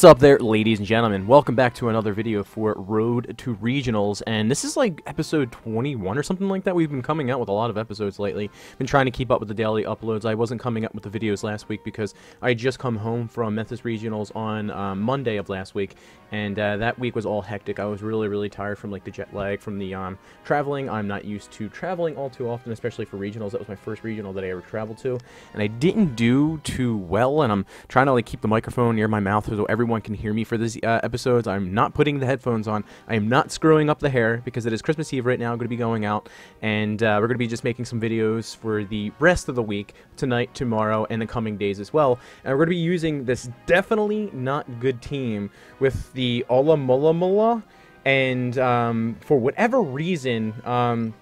What's up there, ladies and gentlemen? Welcome back to another video for Road to Regionals, and this is like episode 21 or something like that. We've been coming out with a lot of episodes lately. Been trying to keep up with the daily uploads. I wasn't coming up with the videos last week because I had just come home from Memphis Regionals on Monday of last week, and that week was all hectic. I was really tired from like the jet lag, from the traveling. I'm not used to traveling all too often, especially for regionals. That was my first regional that I ever traveled to, and I didn't do too well, and I'm trying to like keep the microphone near my mouth so everyone can hear me for these episodes. I'm not putting the headphones on. I am not screwing up the hair because it is Christmas Eve right now. I'm going to be going out, and we're going to be just making some videos for the rest of the week, tonight, tomorrow, and the coming days as well. And we're going to be using this definitely not good team with the Ola Mola Mola, and for whatever reason, what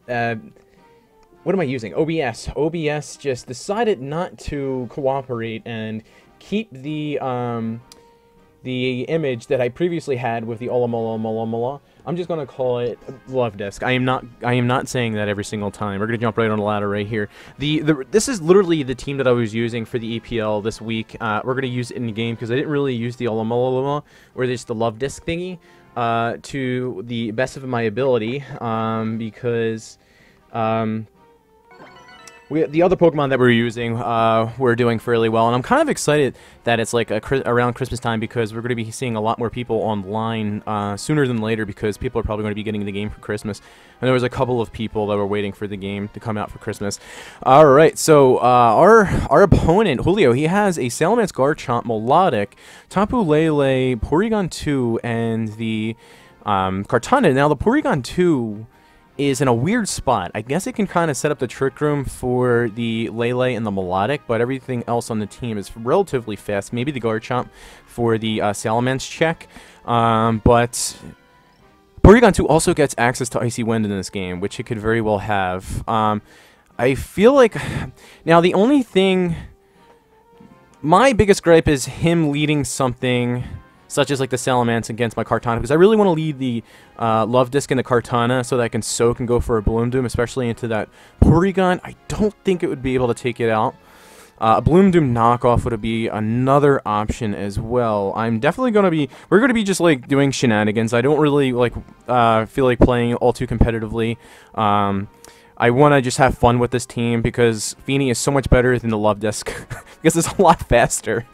am I using? OBS. OBS just decided not to cooperate and keep the image that I previously had with the Ola Mola Mola Mola. I'm just gonna call it Love Disc. I am not saying that every single time. We're gonna jump right on the ladder right here. This is literally the team that I was using for the EPL this week. We're gonna use it in the game because I didn't really use the Ola Mola Mola or just the Love Disc thingy to the best of my ability, because the other Pokemon that we're using, we're doing fairly well, and I'm kind of excited that it's like around Christmas time, because we're going to be seeing a lot more people online sooner than later, because people are probably going to be getting the game for Christmas. And there was a couple of people that were waiting for the game to come out for Christmas. All right, so our opponent, Julio, he has a Salamence, Garchomp, Melodic, Tapu Lele, Porygon 2, and the Kartana. Now, the Porygon 2 is in a weird spot. I guess it can kind of set up the Trick Room for the Lele and the Melodic, but everything else on the team is relatively fast. Maybe the Garchomp for the Salamence check, but Porygon 2 also gets access to Icy Wind in this game, which it could very well have. I feel like... Now, the only thing... My biggest gripe is him leading something such as like the Salamence against my Kartana, because I really want to lead the Love Disc and the Kartana so that I can soak and go for a Bloom Doom, especially into that Porygon. I don't think it would be able to take it out. A Bloom Doom knockoff would be another option as well. I'm definitely going to be... We're going to be just like doing Shenanigans. I don't really like feel like playing all too competitively. I want to just have fun with this team because Feeny is so much better than the Love Disc because it's a lot faster.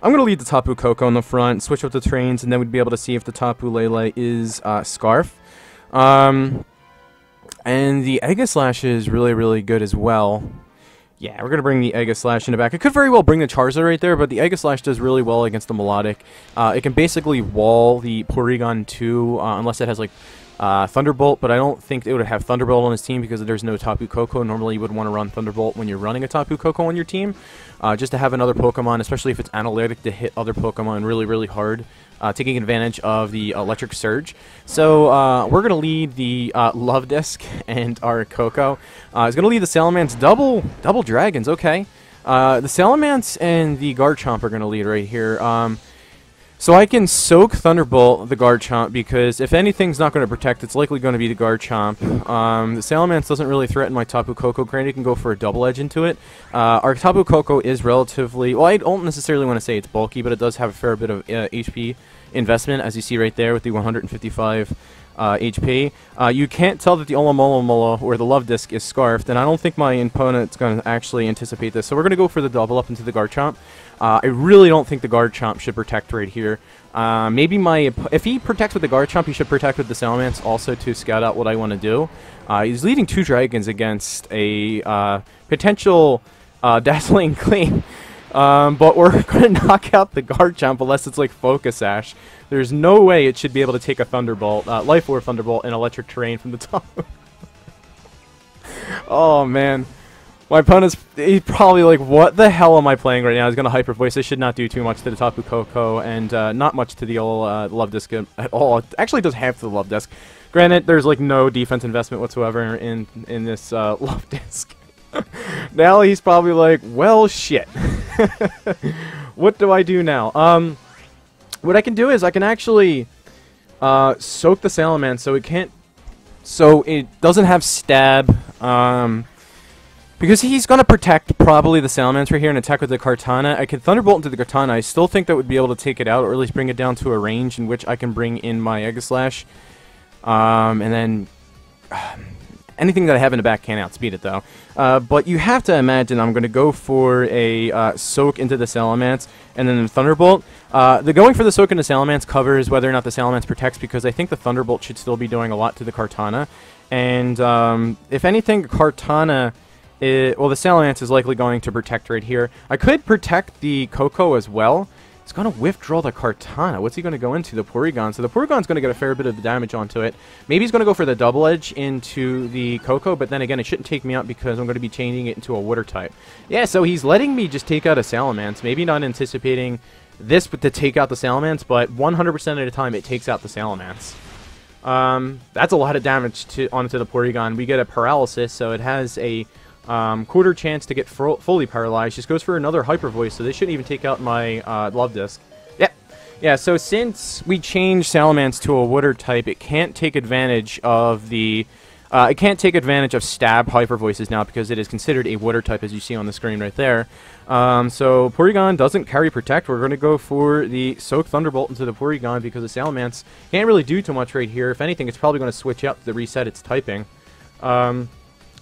I'm going to lead the Tapu Koko in the front, switch up the trains, and then we'd be able to see if the Tapu Lele is Scarf. And the Aegislash is really good as well. Yeah, we're going to bring the Aegislash in the back. I could very well bring the Charizard right there, but the Aegislash does really well against the Melodic. It can basically wall the Porygon 2, unless it has, like, Thunderbolt, but I don't think it would have Thunderbolt on his team because there's no Tapu Koko. Normally you would want to run Thunderbolt when you're running a Tapu Koko on your team, just to have another Pokemon, especially if it's analytic, to hit other Pokemon really hard, taking advantage of the Electric Surge. So we're going to lead the Love Disc, and our Koko is going to lead the Salamence. Double Dragons, okay. The Salamence and the Garchomp are going to lead right here. So I can soak Thunderbolt the Garchomp, because if anything's not going to protect, it's likely going to be the Garchomp. The Salamence doesn't really threaten my Tapu Koko. Granted, it can go for a double edge into it. Our Tapu Koko is relatively... Well, I don't necessarily want to say it's bulky, but it does have a fair bit of HP investment, as you see right there with the 155 HP. You can't tell that the Ola Mola Mola or the Love Disc is Scarfed, and I don't think my opponent's going to actually anticipate this. So we're going to go for the double up into the Garchomp. I really don't think the Garchomp should protect right here. Maybe if he protects with the Garchomp, he should protect with the Salamence also to scout out what I want to do. He's leading 2 Dragons against a potential Dazzling Gleam. But we're going to knock out the Garchomp unless it's like Focus Sash. There's no way it should be able to take a Thunderbolt, Life Orb Thunderbolt, and Electric Terrain from the top. Oh, man. My opponent's he's probably like, what the hell am I playing right now? He's going to Hyper Voice. I should not do too much to the Tapu Koko, and not much to the old Love Disc at all. It actually does half the Love Disc. Granted, there's like no defense investment whatsoever in this Love Disc. Now he's probably like, well, shit. What do I do now? What I can do is I can actually soak the Salamence so it doesn't have Stab. Because he's going to protect probably the Salamander here and attack with the Kartana. I can Thunderbolt into the Kartana. I still think that would be able to take it out, or at least bring it down to a range in which I can bring in my Aegislash. And then anything that I have in the back can't outspeed it, though. But you have to imagine I'm going to go for a Soak into the Salamence and then the Thunderbolt. The going for the Soak into Salamence covers whether or not the Salamence protects, because I think the Thunderbolt should still be doing a lot to the Kartana. And if anything, Kartana... well, the Salamence is likely going to protect right here. I could protect the Coco as well. It's going to withdraw the Kartana. What's he going to go into? The Porygon. So the Porygon's going to get a fair bit of damage onto it. Maybe he's going to go for the Double Edge into the Coco, but then again, it shouldn't take me out because I'm going to be changing it into a Water type. Yeah, so he's letting me just take out a Salamence. Maybe not anticipating this to take out the Salamence, but 100% of the time it takes out the Salamence. That's a lot of damage onto the Porygon. We get a Paralysis, so it has a... quarter chance to get fully paralyzed. Just goes for another Hyper Voice, so this shouldn't even take out my Love Disc. Yep. Yeah, so since we changed Salamence to a Water type, it can't take advantage of the... it can't take advantage of Stab Hyper Voices now because it is considered a Water type, as you see on the screen right there. So Porygon doesn't carry Protect. We're going to go for the Soak Thunderbolt into the Porygon because the Salamence can't really do too much right here. If anything, it's probably going to switch out to reset its typing.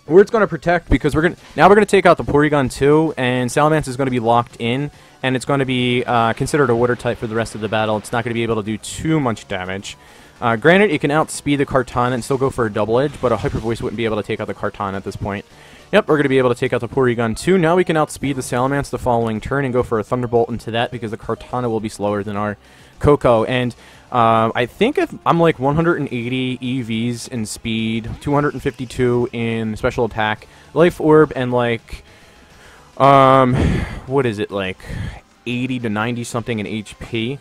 Or it's going to protect because we're going to take out the Porygon too, and Salamence is going to be locked in, and it's going to be considered a Water type for the rest of the battle. It's not going to be able to do too much damage. Granted, it can outspeed the Kartana and still go for a Double Edge, but a Hyper Voice wouldn't be able to take out the Kartana at this point. Yep, we're going to be able to take out the Porygon too. Now we can outspeed the Salamence the following turn and go for a Thunderbolt into that because the Kartana will be slower than our Coco. And I think if I'm like 180 EVs in speed, 252 in special attack, Life Orb, and like, what is it, like 80 to 90 something in HP.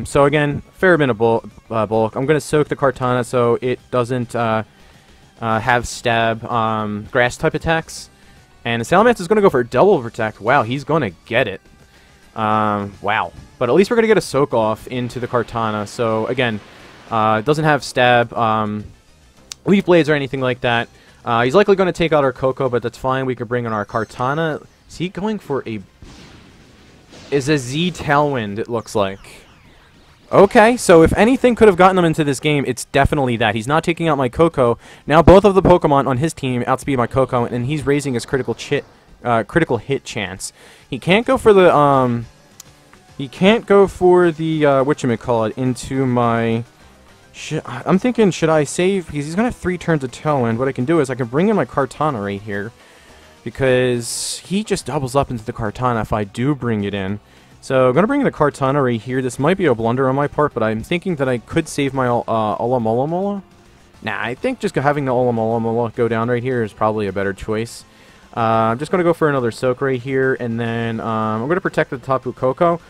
So again, fair bit of bulk. I'm going to Soak the Kartana so it doesn't have Stab Grass type attacks. And the Salamence is going to go for Double Protect. Wow, he's going to get it. Wow. But at least we're going to get a Soak off into the Kartana. So, again, it doesn't have Stab, Leaf Blades or anything like that. He's likely going to take out our Coco, but that's fine. We could bring in our Kartana. Is he going for a... Is a Z Tailwind, it looks like. Okay, so if anything could have gotten him into this game, it's definitely that. He's not taking out my Coco. Now both of the Pokemon on his team outspeed my Coco, and he's raising his critical hit chance. He can't go for the, whatchamacallit, into my... I'm thinking, should I save? Because he's going to have 3 turns of Tailwind. What I can do is I can bring in my Kartana right here, because he just doubles up into the Kartana if I do bring it in. So I'm going to bring in the Kartana right here. This might be a blunder on my part, but I'm thinking that I could save my Alomola. Nah, I think just having the Alomola go down right here is probably a better choice. I'm just going to go for another Soak right here, and then I'm going to protect the Tapu Koko.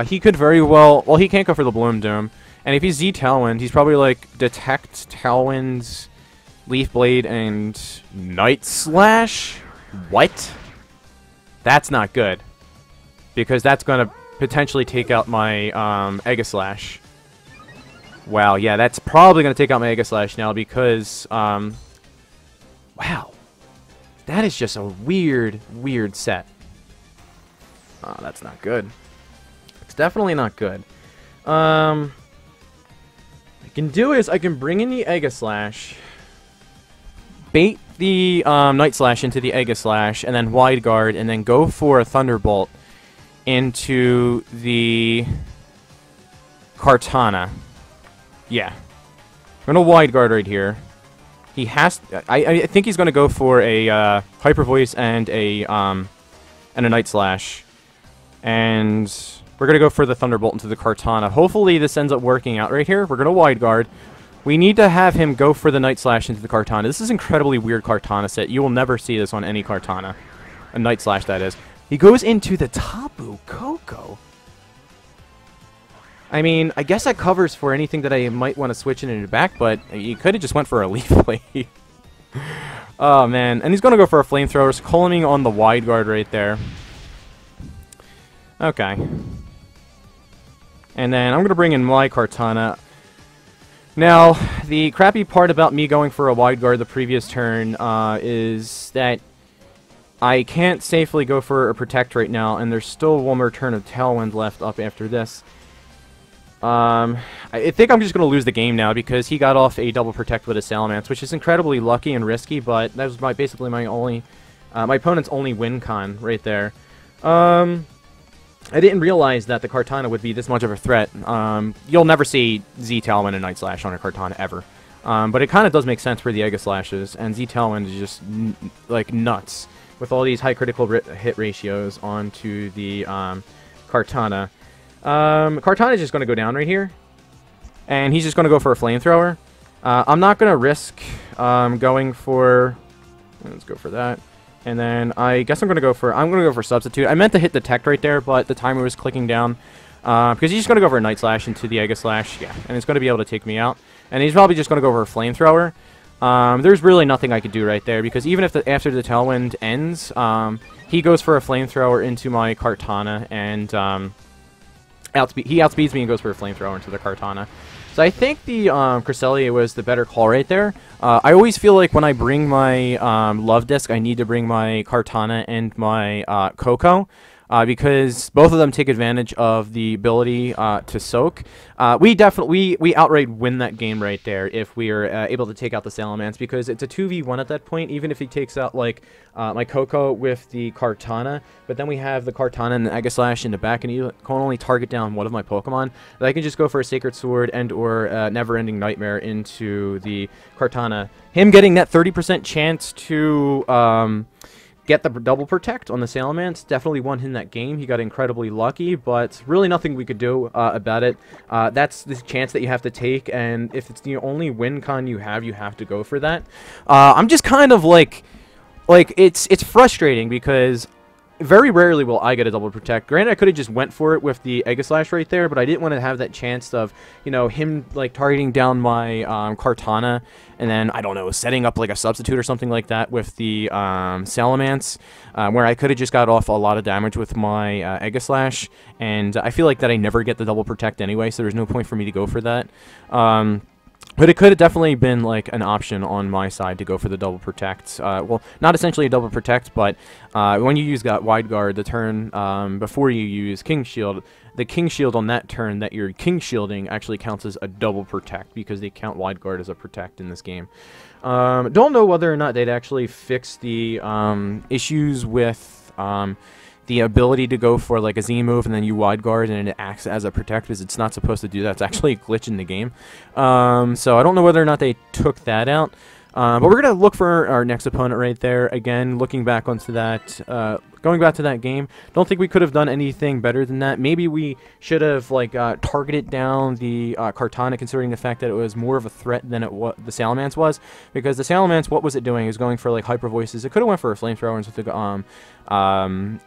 He could very well... Well, he can't go for the Bloom Doom. And if he's Z Tailwind, he's probably like Detect, Tailwind, Leaf Blade, and Night Slash? What? That's not good. Because that's going to potentially take out my Aegislash. Wow, yeah, that's probably going to take out my Aegislash now because... wow. That is just a weird, weird set. Oh, that's not good. It's definitely not good. I can do is I can bring in the Aegislash, bait the Night Slash into the Aegislash, and then Wide Guard, and then go for a Thunderbolt into the Kartana. Yeah. I'm going to Wide Guard right here. He has... I think he's going to go for a Hyper Voice and a Night Slash. And we're going to go for the Thunderbolt into the Kartana. Hopefully this ends up working out right here. We're going to Wide Guard. We need to have him go for the Night Slash into the Kartana. This is incredibly weird Kartana set. You will never see this on any Kartana. A Night Slash, that is. He goes into the Tapu Koko. I mean, I guess that covers for anything that I might want to switch into the back, but you could have just went for a Leaf Blade. Oh, man. And he's going to go for a Flamethrower, calming on the Wide Guard right there. Okay. And then I'm going to bring in my Kartana. Now, the crappy part about me going for a Wide Guard the previous turn is that I can't safely go for a Protect right now, and there's still one more turn of Tailwind left up after this. I think I'm just going to lose the game now because he got off a double Protect with a Salamence, which is incredibly lucky and risky, but that was basically my only, my opponent's only win con right there. I didn't realize that the Kartana would be this much of a threat. You'll never see Z Tailwind and Night Slash on a Kartana ever. But it kind of does make sense for the Aegislashes, and Z Tailwind is just like nuts with all these high critical hit ratios onto the Kartana. Kartana is just going to go down right here, and he's just going to go for a Flamethrower. I'm not going to risk going for... Let's go for that. And then I guess I'm going to go for Substitute. I meant to hit Detect right there, but the timer was clicking down. Because he's just going to go for a Night Slash into the Aegislash, yeah, and it's going to be able to take me out. And he's probably just going to go for a Flamethrower. There's really nothing I could do right there, because even if after the Tailwind ends, he goes for a Flamethrower into my Kartana, and he outspeeds me and goes for a Flamethrower into the Kartana. So I think the Cresselia was the better call right there. I always feel like when I bring my Love Disc, I need to bring my Kartana and my Coco. Because both of them take advantage of the ability to soak. We outright win that game right there if we are able to take out the Salamence, because it's a 2v1 at that point, even if he takes out like my Coco with the Kartana, but then we have the Kartana and the Aegislash in the back, and he can only target down one of my Pokemon. But I can just go for a Sacred Sword and or Never-Ending Nightmare into the Kartana. Him getting that 30% chance to... get the double Protect on the Salamence definitely won him that game. He got incredibly lucky, but really nothing we could do about it. That's the chance that you have to take, and if it's the only win con you have to go for that. I'm just kind of like it's frustrating because very rarely will I get a double Protect. Granted, I could have just went for it with the Aegislash right there, but I didn't want to have that chance of, you know, him like targeting down my Kartana, and then, I don't know, setting up like a Substitute or something like that with the Salamence, where I could have just got off a lot of damage with my Aegislash, and I feel like that I never get the double Protect anyway, so there's no point for me to go for that. But it could have definitely been like an option on my side to go for the double Protect. Well, not essentially a double Protect, but when you use that Wide Guard the turn before you use King Shield, the King Shield on that turn that you're King Shielding actually counts as a double Protect, because they count Wide Guard as a Protect in this game. Don't know whether or not they'd actually fix the issues with... the ability to go for like a Z move and then you Wide Guard and it acts as a Protect, because it's not supposed to do that. It's actually a glitch in the game. So I don't know whether or not they took that out. But we're going to look for our next opponent right there. Again, looking back onto that, going back to that game, don't think we could have done anything better than that. Maybe we should have like targeted down the Kartana, considering the fact that it was more of a threat than the Salamence was. Because the Salamence, what was it doing? It was going for like Hyper Voices. It could have went for a Flamethrower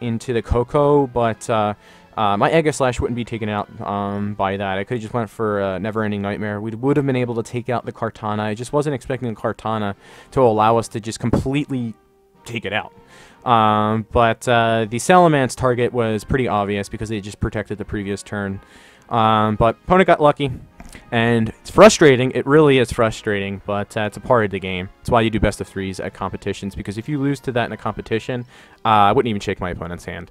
into the Coco, but my Aegislash wouldn't be taken out by that. I could have just went for Never-Ending Nightmare. We would have been able to take out the Kartana. I just wasn't expecting the Kartana to allow us to just completely take it out. But the Salamence target was pretty obvious because they just protected the previous turn. But opponent got lucky. And it's frustrating. It really is frustrating, but it's a part of the game. That's why you do best of threes at competitions, because if you lose to that in a competition, I wouldn't even shake my opponent's hand.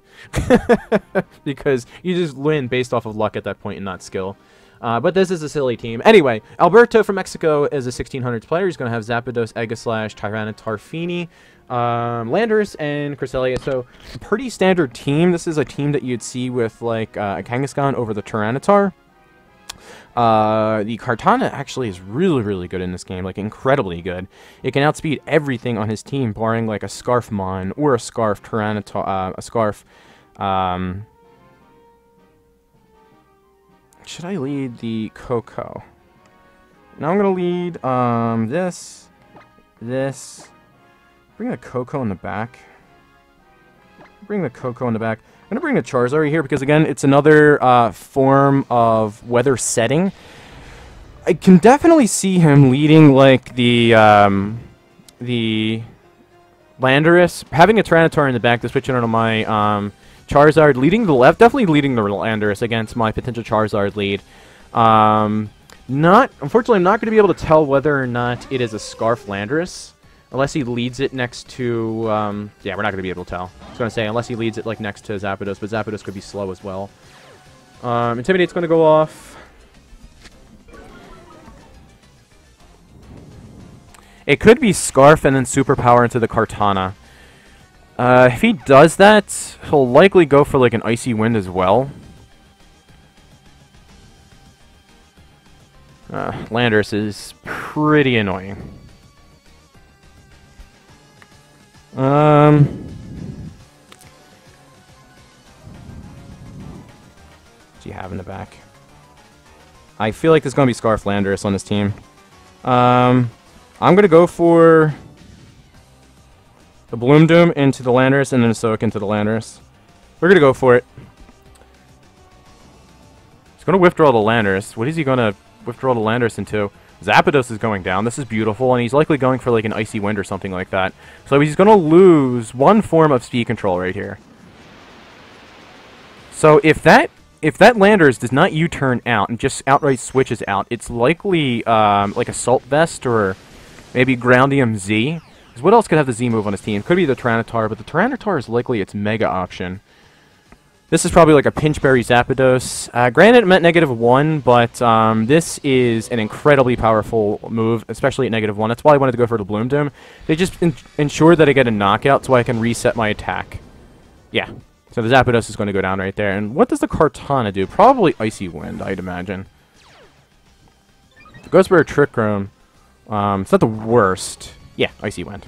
Because you just win based off of luck at that point and not skill. But this is a silly team. Anyway, Alberto from Mexico is a 1600s player. He's going to have Zapdos, Aegislash, Tyranitar, Fini, Landorus, and Cresselia. So, a pretty standard team. This is a team that you'd see with, like, a Kangaskhan over the Tyranitar. The Kartana actually is really, really good in this game, like incredibly good. It can outspeed everything on his team, barring like a Scarfmon or a Scarf Tyranitar, a Scarf. Should I lead the Coco? Now I'm gonna lead this. Bring the Coco in the back. Bring the Coco in the back. I'm going to bring the Charizard here because, again, it's another form of weather setting. I can definitely see him leading, like, the Landorus. Having a Tyranitar in the back to switch it on my Charizard. Leading the left, definitely leading the Landorus against my potential Charizard lead. Unfortunately, I'm not going to be able to tell whether or not it is a Scarf Landorus. Unless he leads it next to, yeah, we're not going to be able to tell. I was going to say, unless he leads it, like, next to Zapdos, but Zapdos could be slow as well. Intimidate's going to go off. It could be Scarf and then Superpower into the Kartana. If he does that, he'll likely go for, like, an Icy Wind as well. Landorus is pretty annoying. What's he have in the back? I feel like there's going to be Scarf Landorus on this team. I'm going to go for the Bloom Doom into the Landorus and then a Soak into the Landorus. We're going to go for it. He's going to withdraw the Landorus. What is he going to withdraw the Landorus into? Zapdos is going down. This is beautiful, and he's likely going for like an Icy Wind or something like that. So he's going to lose one form of speed control right here. So if that Landorus does not U-turn out and just outright switches out, it's likely like Assault Vest or maybe Groundium Z. Because what else could have the Z move on his team? Could be the Tyranitar, but the Tyranitar is likely its Mega option. This is probably like a Pinchberry Zapdos. Granted, it meant -1, but this is an incredibly powerful move, especially at -1. That's why I wanted to go for the Bloom Doom. They just ensure that I get a knockout so I can reset my attack. Yeah. So the Zapdos is going to go down right there. And what does the Kartana do? Probably Icy Wind, I'd imagine. If it goes for a Trick Room, it's not the worst. Yeah, Icy Wind.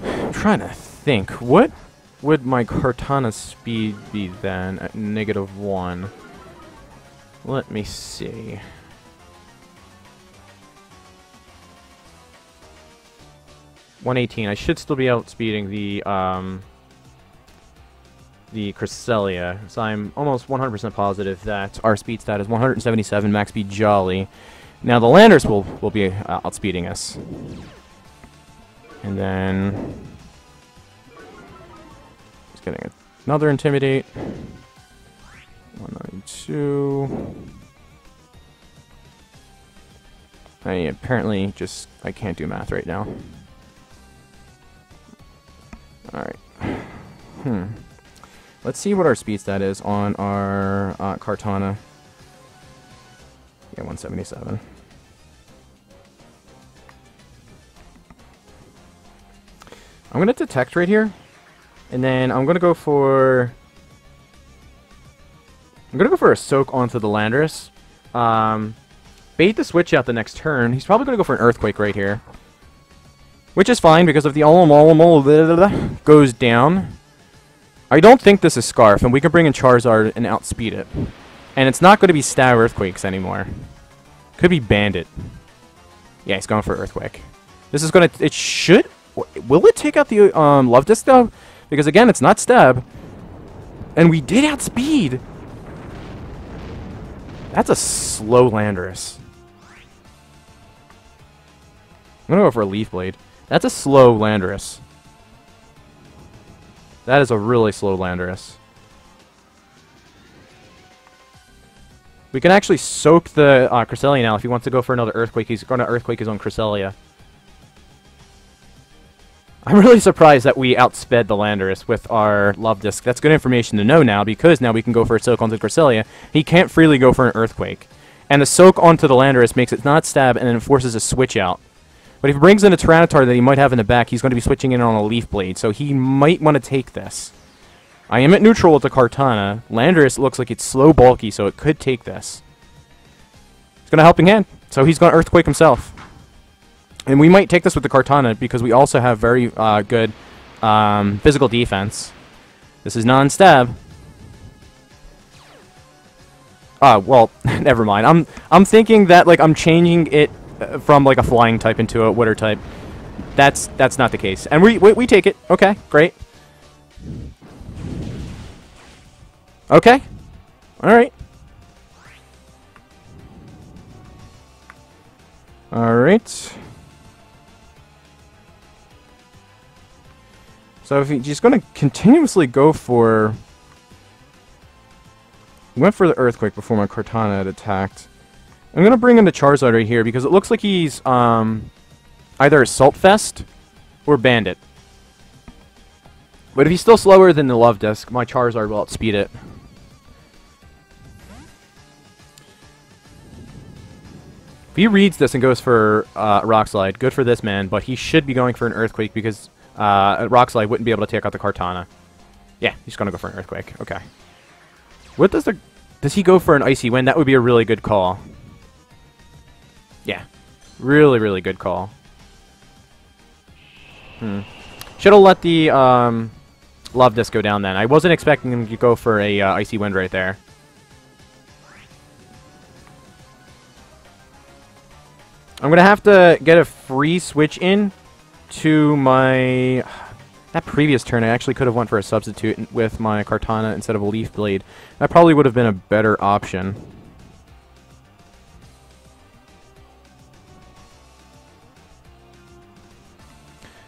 I'm trying to think. What would my Kartana speed be then at -1? Let me see. .118. I should still be outspeeding the Cresselia, so I'm almost 100% positive that our speed stat is 177 max speed Jolly. Now the Landorus will be outspeeding us. And then just getting another Intimidate. 192. Apparently I can't do math right now. Alright. Let's see what our speed stat is on our Kartana. Yeah, 177. I'm going to detect right here. And then I'm going to go for a Soak onto the Landorus. Bait the switch out the next turn. He's probably going to go for an Earthquake right here. Which is fine, because if the Olimol goes down, I don't think this is Scarf, and we can bring in Charizard and outspeed it. And it's not going to be Stab Earthquakes anymore. Could be Bandit. Yeah, he's going for Earthquake. This is going to... It should... Will it take out the Love Disc, though? Because, again, it's not Stab. And we did outspeed. That's a slow Landorus. I'm going to go for a Leaf Blade. That's a slow Landorus. That is a really slow Landorus. We can actually soak the Cresselia now if he wants to go for another Earthquake. He's going to Earthquake his own Cresselia. I'm really surprised that we outsped the Landorus with our Love Disc. That's good information to know now, because now we can go for a Soak onto Cresselia. He can't freely go for an Earthquake. And the Soak onto the Landorus makes it not Stab, and then it forces a switch out. But if he brings in a Tyranitar that he might have in the back, he's going to be switching in on a Leaf Blade, so he might want to take this. I am at neutral with the Kartana. Landorus looks like it's slow bulky, so it could take this. It's going to Helping Hand, so he's going to Earthquake himself. And we might take this with the Kartana, because we also have very good physical defense. This is non-stab. Well, never mind. I'm thinking that like I'm changing it from like a flying type into a water type. That's not the case. And we take it. Okay, great. Okay. Alright. Alright. So if he's going to continuously go for... He went for the Earthquake before my Kartana had attacked. I'm going to bring in the Charizard right here because it looks like he's either Assault Vest or Bandit. But if he's still slower than the Love Disc, my Charizard will outspeed it. If he reads this and goes for Rock Slide, good for this man, but he should be going for an Earthquake because Rock Slide wouldn't be able to take out the Kartana. Yeah, he's going to go for an Earthquake. Okay. What does the... Does he go for an Icy Wind? That would be a really good call. Yeah. Really, really good call. Should have let the Love Disc go down then. I wasn't expecting him to go for a Icy Wind right there. I'm going to have to get a free switch in to my... That previous turn, I actually could have went for a substitute with my Kartana instead of a Leaf Blade. That probably would have been a better option. I'm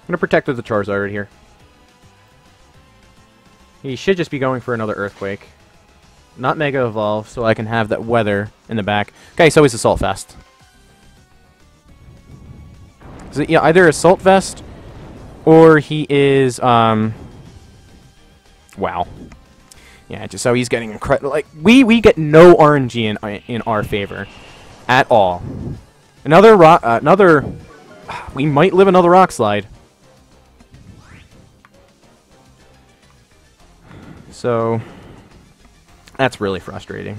going to protect with the Charizard here. He should just be going for another Earthquake. Not Mega Evolve, so I can have that Weather in the back. Okay, so he's Assault Vest. So, yeah, either Assault Vest... Or he is, wow. Yeah, just so he's getting incredible. Like, we get no RNG in our favor. At all. We might live another Rock Slide. So, that's really frustrating.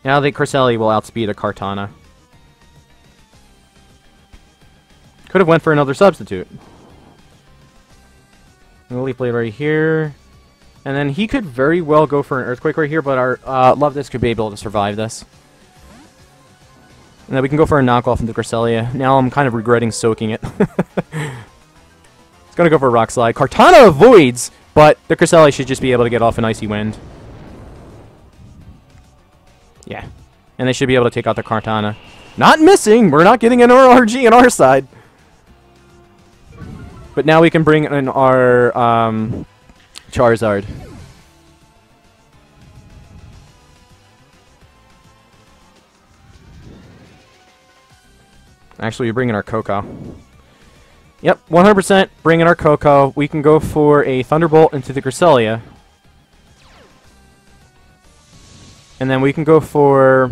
Now the Cresselia will outspeed a Kartana. Could have went for another substitute. Leaf Blade right here. And then he could very well go for an Earthquake right here, but our Love Disc could be able to survive this. And then we can go for a knockoff into Cresselia. Now I'm kind of regretting soaking it. It's going to go for a Rock Slide. Kartana avoids, but the Cresselia should just be able to get off an Icy Wind. Yeah. And they should be able to take out the Kartana. Not missing! We're not getting an RNG on our side. But now we can bring in our Charizard. Actually, we bring in our Coco. Yep, 100% bring in our Coco. We can go for a Thunderbolt into the Cresselia. And then we can go for...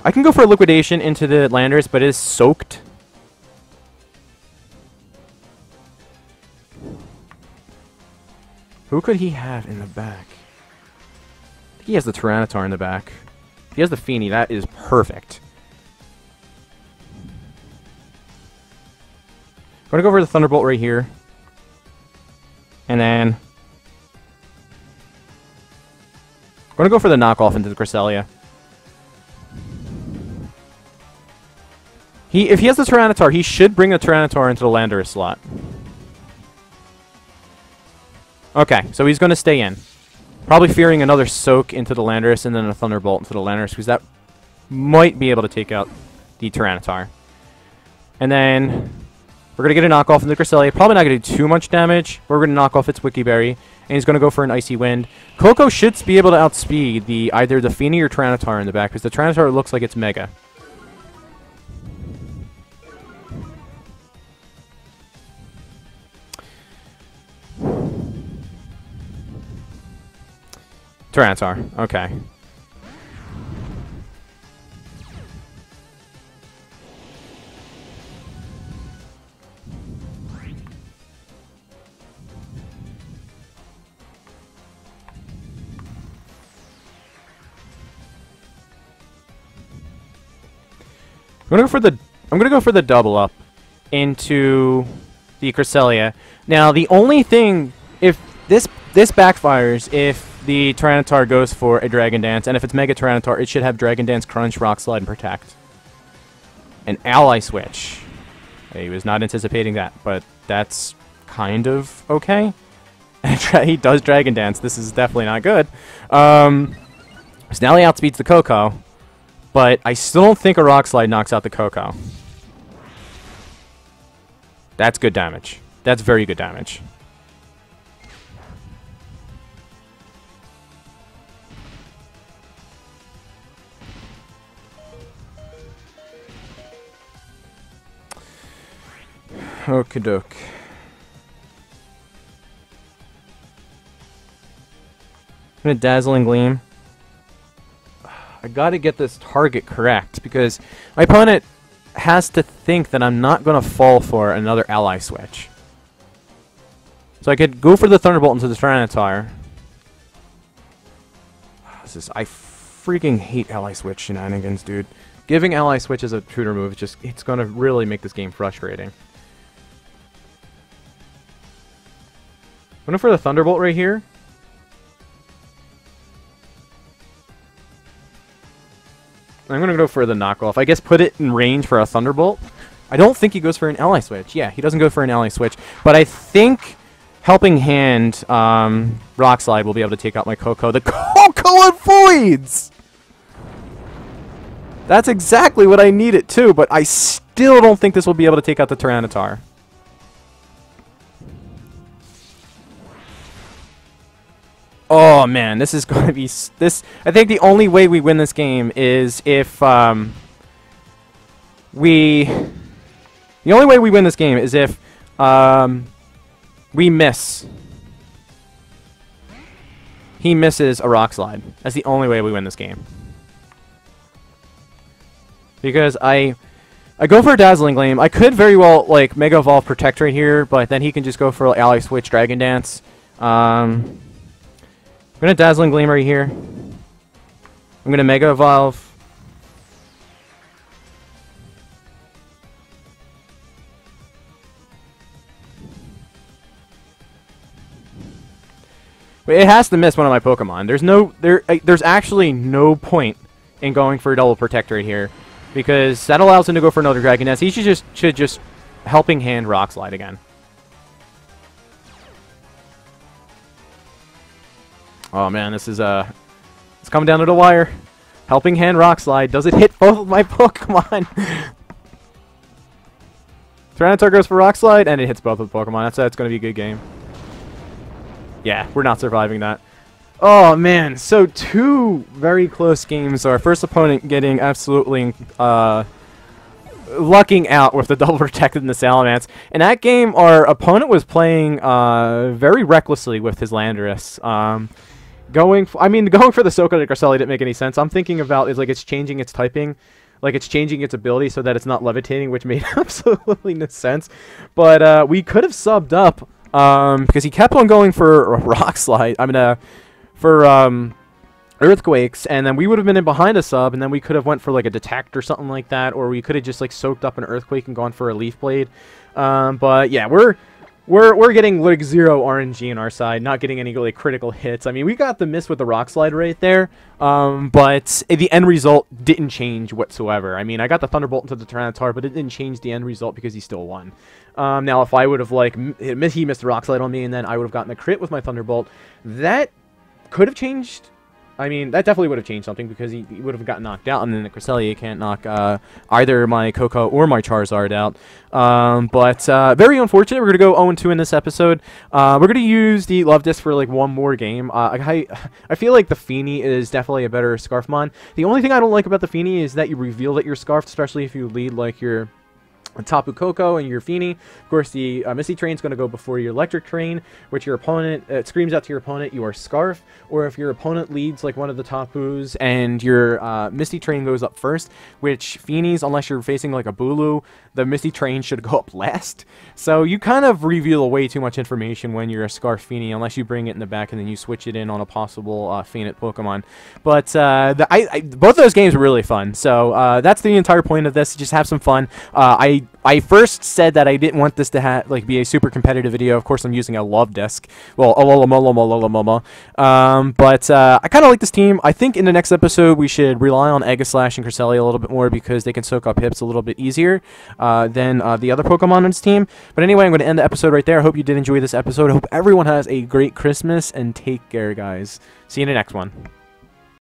I can go for a Liquidation into the Landorus, but it is soaked. Who could he have in the back? I think he has the Tyranitar in the back. If he has the Feeny, that is perfect. I'm going to go for the Thunderbolt right here. And then... I'm going to go for the knockoff into the Cresselia. If he has the Tyranitar, he should bring the Tyranitar into the Landorus slot. Okay, so he's going to stay in. Probably fearing another Soak into the Landorus and then a Thunderbolt into the Landorus, because that might be able to take out the Tyranitar. And then we're going to get a knockoff into the Cresselia. Probably not going to do too much damage. We're going to knock off its Wikiberry, and he's going to go for an Icy Wind. Coco should be able to outspeed either the Feeny or Tyranitar in the back, because the Tyranitar looks like it's Mega. Tyranitar, okay. I'm gonna go for the double up into the Cresselia. Now the only thing, if this backfires, if the Tyranitar goes for a Dragon Dance, and if it's Mega Tyranitar, it should have Dragon Dance, Crunch, Rock Slide, and Protect. An Ally Switch. I was not anticipating that, but that's kind of okay. He does Dragon Dance. This is definitely not good. So now he outspeeds the Coco, but I still don't think a Rock Slide knocks out the Coco. That's good damage. That's very good damage. Okie doke. I'm gonna Dazzling Gleam. I gotta get this target correct because my opponent has to think that I'm not gonna fall for another ally switch. So I could go for the Thunderbolt into the Tyranitar. I freaking hate ally switch shenanigans, dude. Giving ally switch as a tutor move, it's gonna really make this game frustrating. Going for the Thunderbolt right here. I'm going to go for the knockoff. I guess put it in range for a Thunderbolt. I don't think he goes for an ally switch. Yeah, he doesn't go for an ally switch. But I think Helping Hand Rock Slide will be able to take out my Coco. The Coco avoids! That's exactly what I needed too, but I still don't think this will be able to take out the Tyranitar. Oh man, this is going to be I think the only way we win this game is if the only way we win this game is if we miss. He misses a Rock Slide. That's the only way we win this game. Because I go for a Dazzling Gleam. I could very well like Mega Evolve Protect right here, but then he can just go for like, Ally Switch Dragon Dance. I'm going to Dazzling Gleam right here. I'm going to Mega Evolve. But it has to miss one of my Pokemon. There's actually no point in going for a Double Protect right here, because that allows him to go for another Dragon Dance. He should just Helping Hand Rock Slide again. Oh man, this is it's coming down to the wire. Helping Hand Rock Slide. Does it hit both of my Pokemon? Tyranitar goes for Rock Slide, and it hits both of the Pokemon. That's going to be a good game. Yeah, we're not surviving that. Oh man, so two very close games. Our first opponent getting absolutely lucking out with the Double Protected and the Salamence. In that game, our opponent was playing very recklessly with his Landorus. Going for the Soaker to Garcelli didn't make any sense. I'm thinking about it's changing its typing, like it's changing its ability so that it's not levitating, which made absolutely no sense. But we could have subbed up because he kept on going for a Rock Slide. For Earthquakes, and then we would have been in behind a sub, and then we could have went for like a Detect or something like that, or we could have just like soaked up an Earthquake and gone for a Leaf Blade. But yeah, we're getting like zero RNG on our side, not getting any really critical hits. I mean, we got the miss with the Rock Slide right there, but the end result didn't change whatsoever. I mean, I got the Thunderbolt into the Tyranitar, but it didn't change the end result because he still won. Now, if I would have like he missed the Rock Slide on me, and then I would have gotten a crit with my Thunderbolt, that could have changed. I mean, that definitely would have changed something because he would have gotten knocked out, and then the Cresselia can't knock either my Coco or my Charizard out. But very unfortunate. We're going to go 0-2 in this episode. We're going to use the Love Disc for like one more game. I feel like the Feeny is definitely a better Scarfmon. The only thing I don't like about the Feeny is that you reveal that you're Scarfed, especially if you lead like your Tapu Koko and your Feeny. Of course, the Misty Train is going to go before your Electric Train, which your opponent screams out to your opponent, you are Scarf. Or if your opponent leads like one of the Tapus and your Misty Train goes up first, which Feenys, unless you're facing like a Bulu, the Misty Train should go up last. So you kind of reveal way too much information when you're a Scarf Feeny, unless you bring it in the back and then you switch it in on a possible Feenit Pokemon. But both of those games were really fun. So that's the entire point of this. Just have some fun. I first said that I didn't want this to be a super competitive video. Of course, I'm using a Love Disc. Well, but I kind of like this team. I think in the next episode we should rely on Aegislash and Cresselia a little bit more because they can soak up hips a little bit easier than the other Pokemon on this team. But anyway, I'm going to end the episode right there. I hope you did enjoy this episode. I hope everyone has a great Christmas, and take care, guys. See you in the next one.